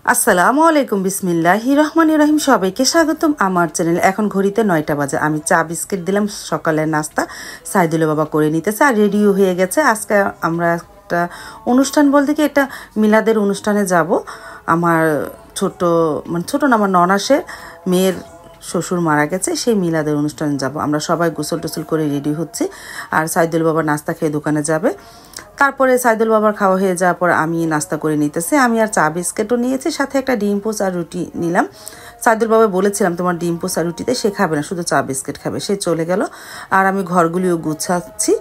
আসসালামু আলাইকুম বিসমিল্লাহির রহমানির রহিম সবাইকে স্বাগতম আমার চ্যানেলে। এখন ঘড়িতে 9টা বাজে। আমি চা বিস্কিট দিলাম, সকালের নাস্তা সাইদুল বাবা করে নিতেছে আর রেডিও হয়ে গেছে। আজকে আমরা একটা অনুষ্ঠান বলতে কি একটা মিলাদের অনুষ্ঠানে যাব। আমার ছোট না, আমার ননাসের মেয়ের শ্বশুর মারা গেছে, সেই মিলাদের অনুষ্ঠানে যাব। আমরা সবাই গোসল টোসল করে রেডি হচ্ছি আর সাইদুল বাবা নাস্তা খেয়ে দোকানে যাবে। তারপরে সাইদুল বাবার খাওয়া হয়ে যাওয়ার পর আমি নাস্তা করে নিতেছি। আমি আর চা বিস্কিটও নিয়েছি, সাথে একটা ডিম পোস্ট আর রুটি নিলাম। সাইদুল বাবা বলেছিলাম তোমার ডিম পোস্ট আর রুটিতে সে খাবে না, শুধু চা বিস্কিট খাবে। সে চলে গেল আর আমি ঘরগুলিও গুছাচ্ছি।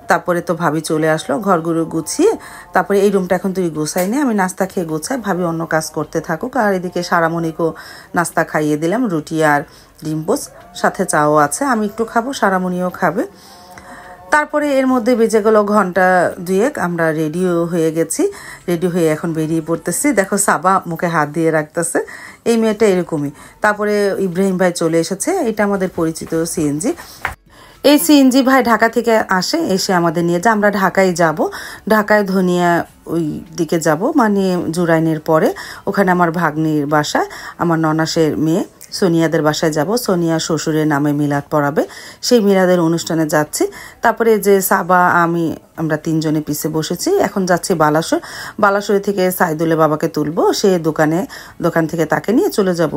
তারপরে তো ভাবি চলে আসলো, ঘরগুলো গুছিয়ে তারপরে এই রুমটা এখন তুই গোছাই নে, আমি নাস্তা খেয়ে গোছাই, ভাবি অন্য কাজ করতে থাকুক। আর এদিকে সারামণিকেও নাস্তা খাইয়ে দিলাম, রুটি আর ডিম পোস্ট, সাথে চাও আছে, আমি একটু খাবো, সারামণিও খাবে। তারপরে এর মধ্যে বেজে গেল ঘন্টা দুয়েক, আমরা রেডিও হয়ে গেছি। রেডি হয়ে এখন বেরিয়ে পড়তেছি। দেখো সাবা মুখে হাত দিয়ে রাখতেছে, এই মেয়েটা এরকমই। তারপরে ইব্রাহিম ভাই চলে এসেছে, এটা আমাদের পরিচিত সিএনজি। এই সিএনজি ভাই ঢাকা থেকে আসে, এসে আমাদের নিয়ে যায়। আমরা ঢাকায় যাব, ঢাকায় ধনিয়া ওই দিকে যাব, মানে জুরাইনের পরে ওখানে আমার ভাগ্নির বাসায়, আমার ননাসের মেয়ে সোনিয়াদের বাসায় যাব। সোনিয়া শ্বশুরের নামে মিলাদ পড়াবে, সেই মিলাদের অনুষ্ঠানে যাচ্ছি। তারপরে যে সাবা আমরা তিনজনে পিছে বসেছি। এখন যাচ্ছি বালাসর। বালাসরে থেকে সাইদুলের বাবাকে তুলবো, সে দোকান থেকে তাকে নিয়ে চলে যাব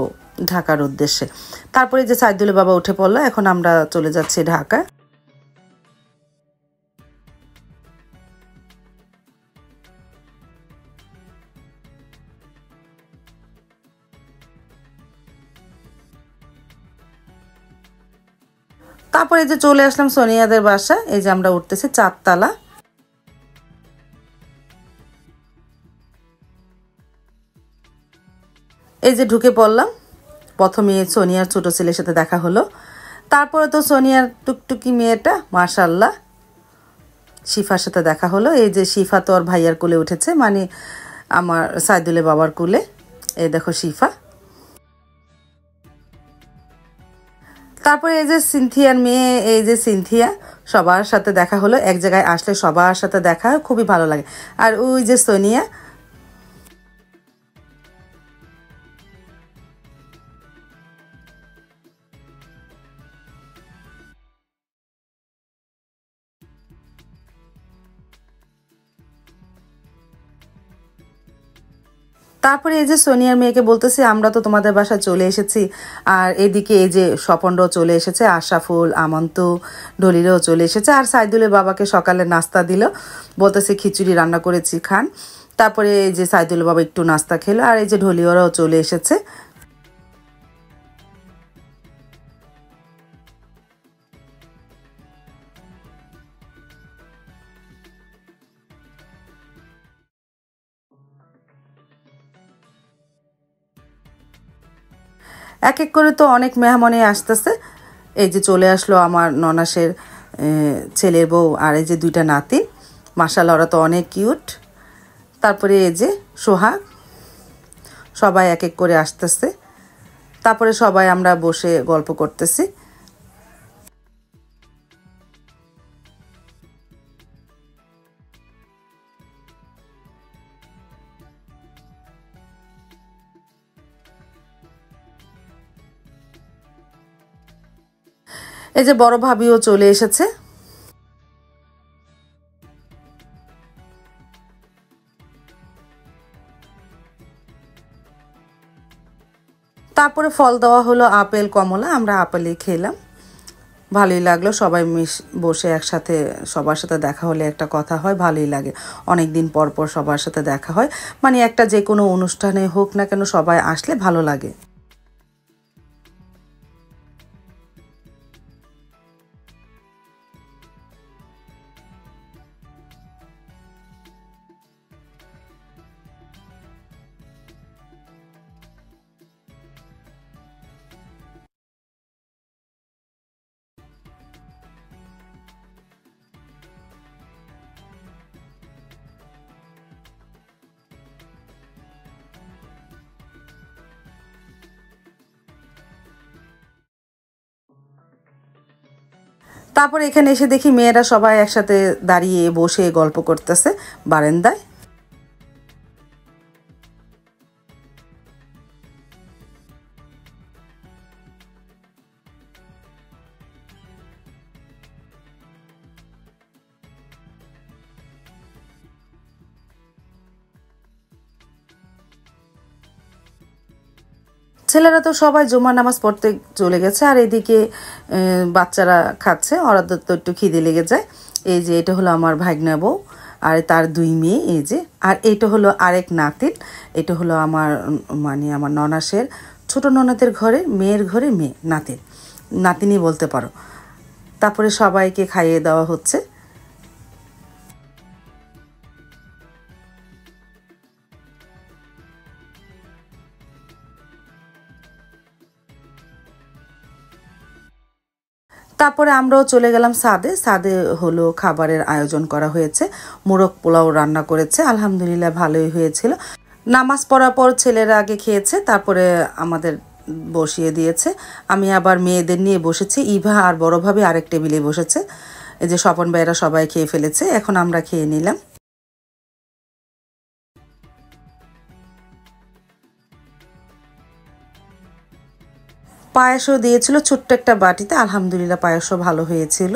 ঢাকার উদ্দেশ্যে। তারপরে যে সাইদুলের বাবা উঠে পড়লো, এখন আমরা চলে যাচ্ছি ঢাকা। তারপরে যে চলে আসলাম সোনিয়াদের বাসা, এই যে আমরা উঠতেছি 4 তলা। এই যে ঢুকে পড়লাম। প্রথমে সোনিয়ার ছোট ছেলের সাথে দেখা হলো, তারপরে তো সোনিয়ার টুকটুকি মেয়েটা মাশাল্লাহ শিফার সাথে দেখা হলো। এই যে শিফা তো ওর ভাইয়ার কোলে উঠেছে, মানে আমার সাইদুলের বাবার কোলে। এই দেখো শিফা। তারপরে এই যে সিনথিয়ার মেয়ে, এই যে সিনথিয়া, সবার সাথে দেখা হলো। এক জায়গায় আসলে সবার সাথে দেখা হয়, খুবই ভালো লাগে। আর ওই যে সোনিয়া। তারপরে এই যে সোনিয়ার মেয়েকে বলতেছি আমরা তো তোমাদের বাসায় চলে এসেছি। আর এদিকে এই যে স্বপনরাও চলে এসেছে, আশরাফুল, আমন্ত, ঢলিরও চলে এসেছে। আর সাইদুলের বাবাকে সকালে নাস্তা দিল, বলতেছে খিচুড়ি রান্না করেছি খান। তারপরে এই যে সাইদুলের বাবা একটু নাস্তা খেলো। আর এই যে ঢলিওরাও চলে এসেছে। এক এক করে তো অনেক মেহমানে আসতেছে। এই যে চলে আসলো আমার ননাসের ছেলের বউ আর এই যে 2টা নাতিন, মাশাআল্লাহ ওরা তো অনেক কিউট। তারপরে এই যে সোহাগ, সবাই এক এক করে আসতেছে। তারপরে সবাই আমরা বসে গল্প করতেছি। এই যে বড় ভাবিও চলে এসেছে। তারপরে ফল দেওয়া হলো আপেল, কমলা। আমরা আপেলই খেলাম, ভালোই লাগলো। সবাই বসে একসাথে সবার সাথে দেখা হলে একটা কথা হয়, ভালোই লাগে। অনেক দিন পর পর সবার সাথে দেখা হয়, মানে একটা যে কোনো অনুষ্ঠানে হোক না কেন সবাই আসলে ভালো লাগে। তারপর এখানে এসে দেখি মেয়েরা সবাই একসাথে দাঁড়িয়ে বসে গল্প করতেছে বারান্দায়। ছেলেরা তো সবাই জুমার নামাজ পড়তে চলে গেছে, আর এদিকে বাচ্চারা খাচ্ছে, ওরা তো একটু খিদে লেগে যায়। এই যে এটা হলো আমার ভাগ্না বউ আর তার 2 মেয়ে, এই যে। আর এটা হলো আরেক নাতিন, এটা হলো আমার মানে আমার ননাসের ছোট ননদের ঘরে মেয়ের ঘরে মেয়ে, নাতিনি বলতে পারো। তারপরে সবাইকে খাইয়ে দেওয়া হচ্ছে। তারপরে আমরাও চলে গেলাম ছাদে হলো খাবারের আয়োজন করা হয়েছে, মোরগ পোলাও রান্না করেছে, আলহামদুলিল্লাহ ভালোই হয়েছিল। নামাজ পড়ার পর ছেলেরা আগে খেয়েছে, তারপরে আমাদের বসিয়ে দিয়েছে। আমি আবার মেয়েদের নিয়ে বসেছি, ইভা আর বড় ভাবি আরেক টেবিলে বসেছে। এই যে স্বপন ভাইরা সবাই খেয়ে ফেলেছে, এখন আমরা খেয়ে নিলাম। পায়েসও দিয়েছিল ছোট্ট একটা বাটিতে, আলহামদুলিল্লাহ পায়েসও ভালো হয়েছিল।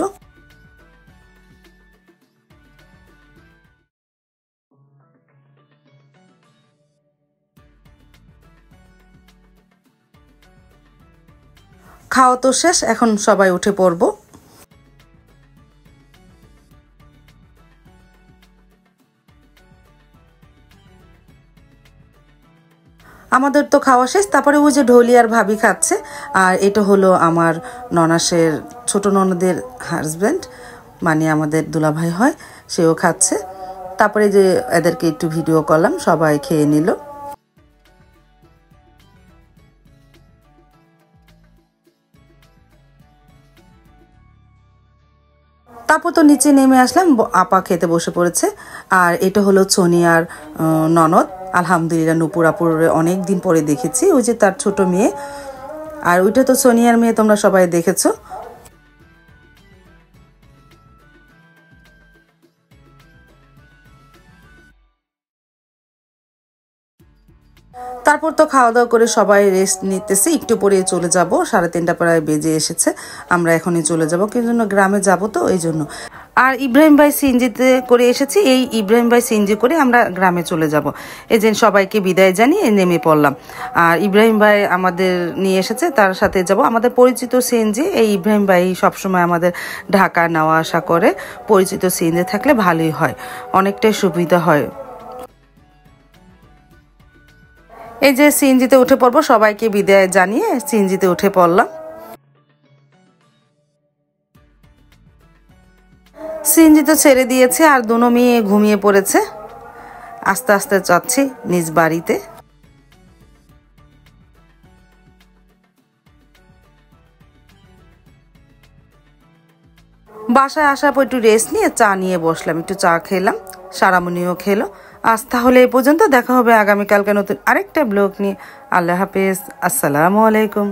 খাওয়া তো শেষ, এখন সবাই উঠে পড়বো। আমাদের তো খাওয়া শেষ, তারপরে ওই যে ঢলি আর ভাবি খাচ্ছে, আর এটা হলো আমার ননাসের ছোট ননদের হাজব্যান্ড, মানে আমাদের দুলাভাই হয়, সেও খাচ্ছে। তারপরে যে এদেরকে একটু ভিডিও করলাম, সবাই খেয়ে নিল। তারপর তো নিচে নেমে আসলাম, আপা খেতে বসে পড়েছে। আর এটা হলো সোনিয়ার ননদ, আলহামদুলিল্লাহ নূপুর আপুর অনেক দিন পরে দেখেছি, ওই যে তার ছোট মেয়ে। আর ওইটা তো সোনিয়ার মেয়ে, তোমরা সবাই দেখেছো। তারপর তো খাওয়া দাওয়া করে সবাই রেস্ট নিতেছে, একটু পরে চলে যাব, 3:30 প্রায় বেজে এসেছে। আমরা এখনই চলে যাব, কিন্তু গ্রামে যাব তো এই জন্য। আর ইব্রাহিম ভাই সিএনজিতে করে এসেছি, এই ইব্রাহিম ভাই সিএনজি করে আমরা গ্রামে চলে যাব। এই যে সবাইকে বিদায় জানিয়ে নেমে পড়লাম। আর ইব্রাহিম ভাই আমাদের নিয়ে এসেছে, তার সাথে যাব। আমাদের পরিচিত সিএনজি, এই ইব্রাহিম ভাই সবসময় আমাদের ঢাকা নেওয়া আসা করে। পরিচিত সিএনজি থাকলে ভালোই হয়, অনেকটাই সুবিধা হয়। এই যে সিএনজিতে উঠে পড়বো, সবাইকে বিদায় জানিয়ে সিএনজিতে উঠে পড়লাম। সিএনজি তো ছেড়ে দিয়েছে, আর দুনো মেয়ে ঘুমিয়ে পড়েছে। আস্তে আস্তে যাচ্ছি নিজ বাড়িতে। বাসায় আসার পর একটু রেস্ট নিয়ে চা নিয়ে বসলাম, একটু চা খেলাম, সারামণিও খেলো। আজ তাহলে এই পর্যন্ত, দেখা হবে আগামীকালকে নতুন আরেকটা ব্লগ নিয়ে। আল্লাহ হাফেজ, আসসালামু আলাইকুম।